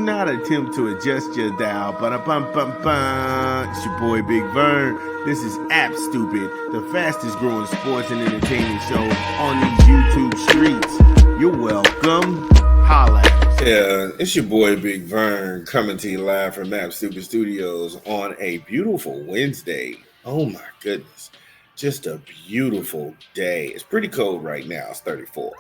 not attempt to adjust your dial. Ba-da-bum-bum-bum. It's your boy Big Vern. This is App Stupid, the fastest growing sports and entertainment show on these YouTube streets. You're welcome. Holla at us. Yeah, it's your boy Big Vern coming to you live from App Stupid Studios on a beautiful Wednesday. Oh my goodness. Just a beautiful day. It's pretty cold right now. It's 34.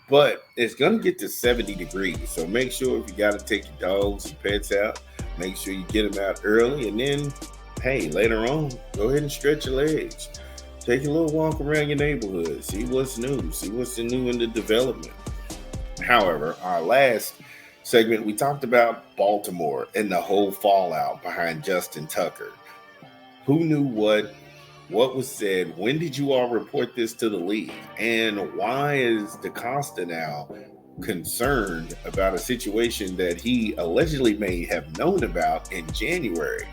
But it's going to get to 70 degrees. So make sure if you got to take your dogs and pets out, make sure you get them out early. And then, hey, later on, go ahead and stretch your legs. Take a little walk around your neighborhood. See what's new. See what's new in the development. However, our last segment, we talked about Baltimore and the whole fallout behind Justin Tucker. Who knew what was said? When did you all report this to the league? And why is DaCosta now concerned about a situation that he allegedly may have known about in January?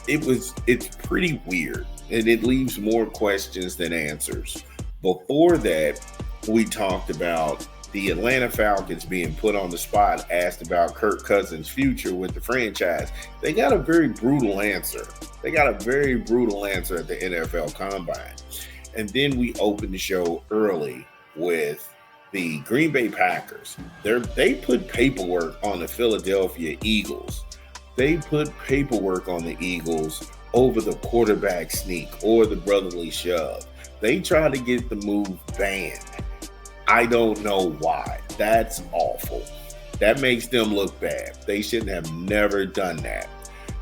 It's pretty weird, and it leaves more questions than answers. Before that, we talked about the Atlanta Falcons being put on the spot, asked about Kirk Cousins' future with the franchise. They got a very brutal answer. At the NFL Combine. And then we opened the show early with the Green Bay Packers. They put paperwork on the Philadelphia Eagles. They put paperwork on the Eagles over the quarterback sneak or the brotherly shove. They tried to get the move banned. I don't know why. That's awful. That makes them look bad. They shouldn't have never done that.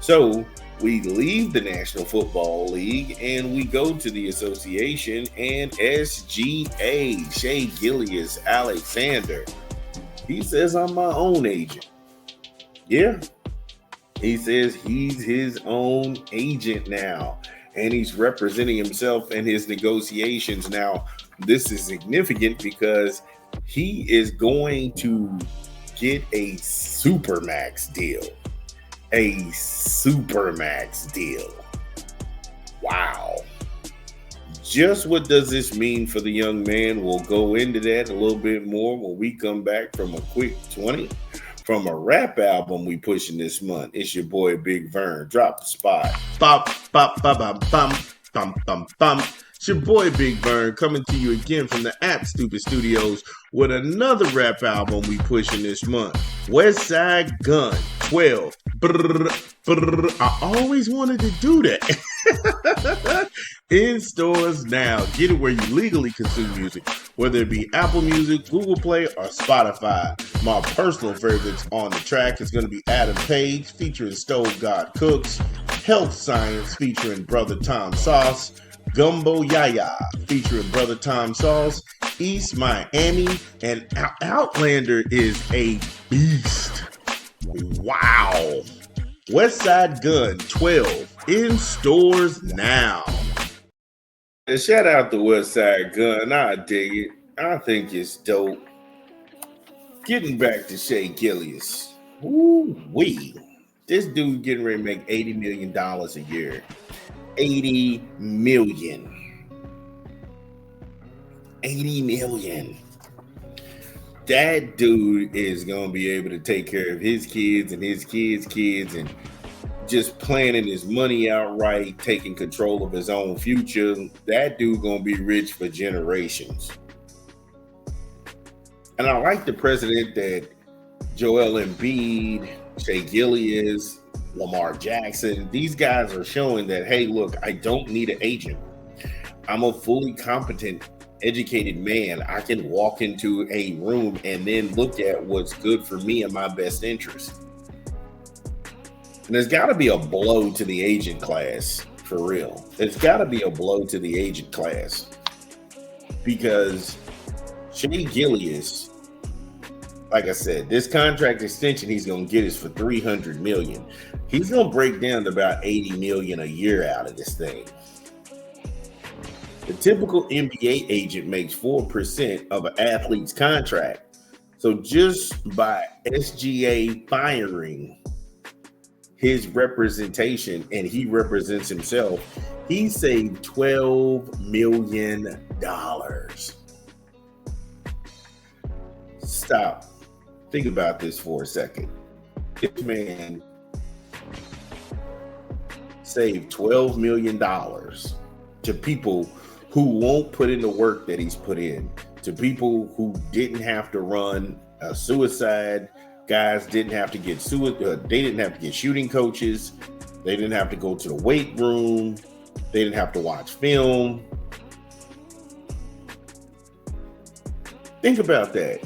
So we leave the National Football League and we go to the association, and SGA, Shai Gilgeous Alexander, he says, I'm my own agent. Yeah. He says he's his own agent now, and he's representing himself in his negotiations. Now, this is significant because he is going to get a Supermax deal. A Supermax deal. Wow. Just what does this mean for the young man? We'll go into that a little bit more when we come back from a quick 20 from a rap album we pushing this month. It's your boy Big Vern. Drop the spot. Bop, bop, bop, bop, bum, bum, bum, bum. It's your boy Big Vern coming to you again from the App Stupid Studios with another rap album we pushing this month. West Side Gun 12. Brr, brr. I always wanted to do that. In stores now. Get it where you legally consume music, whether it be Apple Music, Google Play, or Spotify. My personal favorites on the track is going to be Adam Page featuring Stove God Cooks, Health Science featuring Brother Tom Sauce, Gumbo Yaya featuring Brother Tom Sauce, East Miami, and Outlander is a beast. Wow. West Side Gun 12 in stores now. And shout out to West Side Gun. I dig it. I think it's dope. Getting back to Shai Gilgeous. Ooh-wee. This dude getting ready to make $80 million a year. 80 million. 80 million. That dude is going to be able to take care of his kids and his kids' kids and just planning his money outright, taking control of his own future. That dude going to be rich for generations. And I like the precedent that Joel Embiid, Shai Gilgeous, Lamar Jackson, these guys are showing that, hey, look, I don't need an agent. I'm a fully competent, educated man. I can walk into a room and then look at what's good for me and my best interest. And there's got to be a blow to the agent class, for real. There's got to be a blow to the agent class. Because Shai Gilgeous, like I said, this contract extension he's going to get is for $300 million. He's going to break down to about $80 million a year out of this thing. The typical NBA agent makes 4% of an athlete's contract. So just by SGA firing his representation and he represents himself, he saved $12 million. Stop. Think about this for a second. This man saved $12 million to people who won't put in the work that he's put in, to people who didn't have to run a suicide. Guys didn't have to get they didn't have to get shooting coaches. They didn't have to go to the weight room. They didn't have to watch film. Think about that.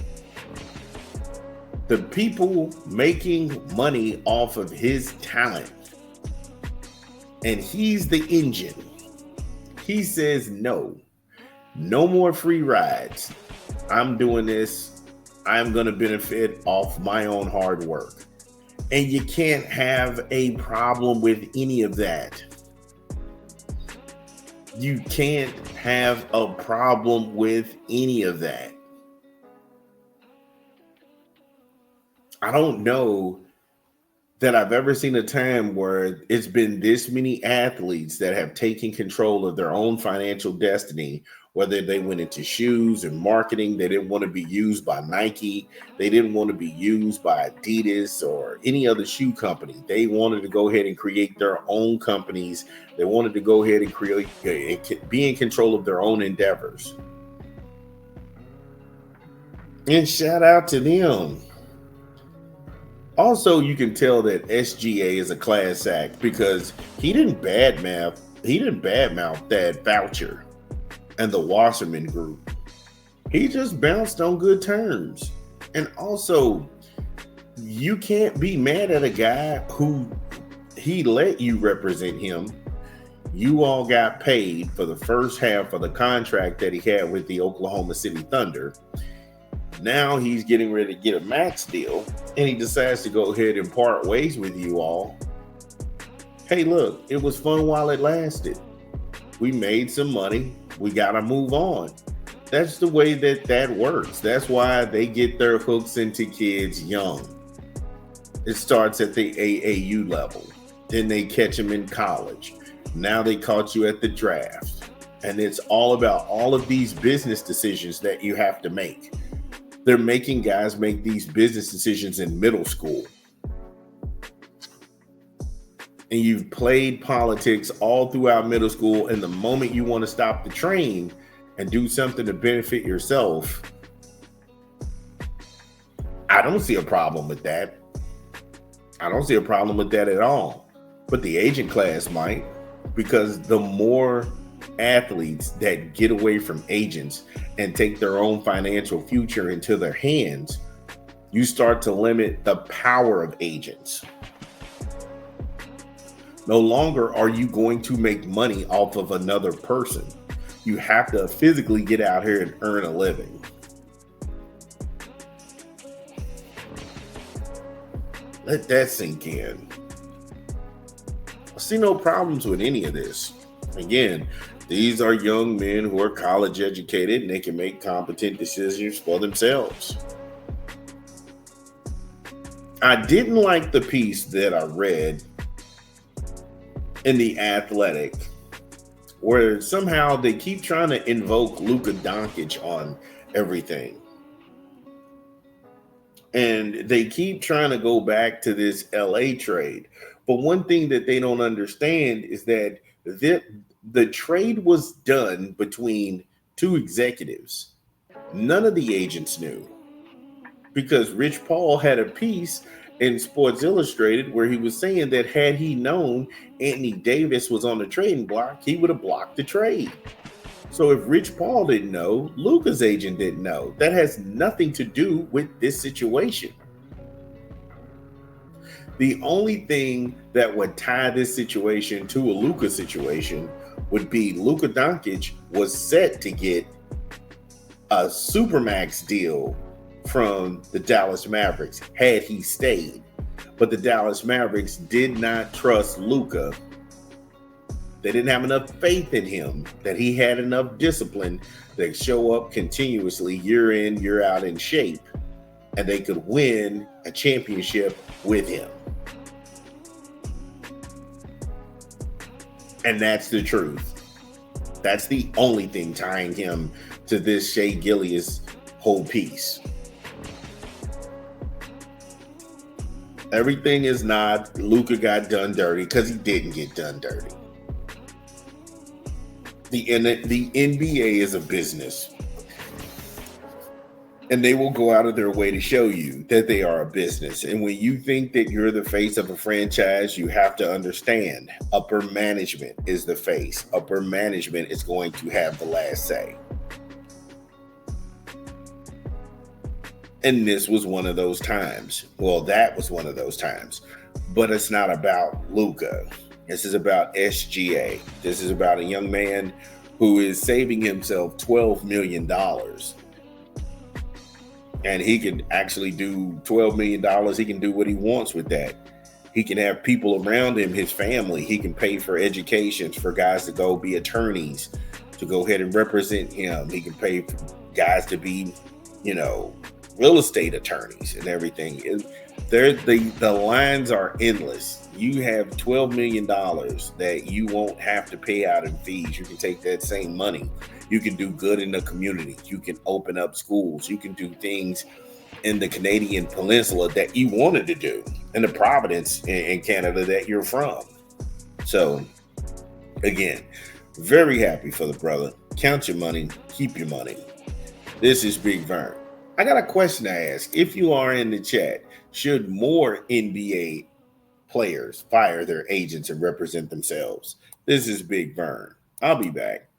The people making money off of his talent, and he's the engine. He says, no more free rides. I'm doing this. I'm going to benefit off my own hard work. And you can't have a problem with any of that. You can't have a problem with any of that. I don't know that I've ever seen a time where it's been this many athletes that have taken control of their own financial destiny, whether they went into shoes and marketing. They didn't want to be used by Nike. They didn't want to be used by Adidas or any other shoe company. They wanted to go ahead and create their own companies. They wanted to go ahead and be in control of their own endeavors. And shout out to them. Also, you can tell that SGA is a class act because he didn't badmouth that Voucher and the Wasserman group. He just bounced on good terms. And also, you can't be mad at a guy who he let you represent him. You all got paid for the first half of the contract that he had with the Oklahoma City Thunder. Now he's getting ready to get a max deal, and he decides to go ahead and part ways with you all. Hey, look, it was fun while it lasted. We made some money. We got to move on. That's the way that works. That's why they get their hooks into kids young. It starts at the AAU level. Then they catch them in college. Now they caught you at the draft. And it's all about all of these business decisions that you have to make. They're making guys make these business decisions in middle school. And you've played politics all throughout middle school, and the moment you want to stop the train and do something to benefit yourself, I don't see a problem with that. I don't see a problem with that at all. But the agent class might, because the more athletes that get away from agents and take their own financial future into their hands, you start to limit the power of agents. No longer are you going to make money off of another person. You have to physically get out here and earn a living. Let that sink in. I see no problems with any of this. Again, these are young men who are college educated and they can make competent decisions for themselves. I didn't like the piece that I read in The Athletic, where somehow they keep trying to invoke Luka Doncic on everything. And they keep trying to go back to this LA trade. But one thing that they don't understand is that the trade was done between two executives. None of the agents knew, because Rich Paul had a piece in Sports Illustrated where he was saying that had he known Anthony Davis was on the trading block, he would have blocked the trade. So if Rich Paul didn't know, Luka's agent didn't know. That has nothing to do with this situation. The only thing that would tie this situation to a Luka situation would be Luka Doncic was set to get a supermax deal from the Dallas Mavericks had he stayed. But the Dallas Mavericks did not trust Luka. They didn't have enough faith in him that he had enough discipline to show up continuously year in, year out in shape, and they could win a championship with him. And that's the truth. That's the only thing tying him to this Shai Gilgeous whole piece. Everything is not Luka got done dirty, because he didn't get done dirty. The NBA is a business, and they will go out of their way to show you that they are a business. And when you think that you're the face of a franchise, you have to understand upper management is the face. Upper management is going to have the last say. And this was one of those times. Well, that was one of those times. But it's not about Luka. This is about SGA. This is about a young man who is saving himself $12 million. And he can actually do $12 million. He can do what he wants with that. He can have people around him, his family. He can pay for educations for guys to go be attorneys, to go ahead and represent him. He can pay for guys to be, real estate attorneys and everything. The lines are endless. You have $12 million that you won't have to pay out in fees. You can take that same money. You can do good in the community. You can open up schools. You can do things in the Canadian Peninsula that you wanted to do, in the Providence in Canada that you're from. So, again, very happy for the brother. Count your money. Keep your money. This is Big Vern. I got a question to ask. If you are in the chat, should more NBA players fire their agents and represent themselves? This is Big Vern. I'll be back.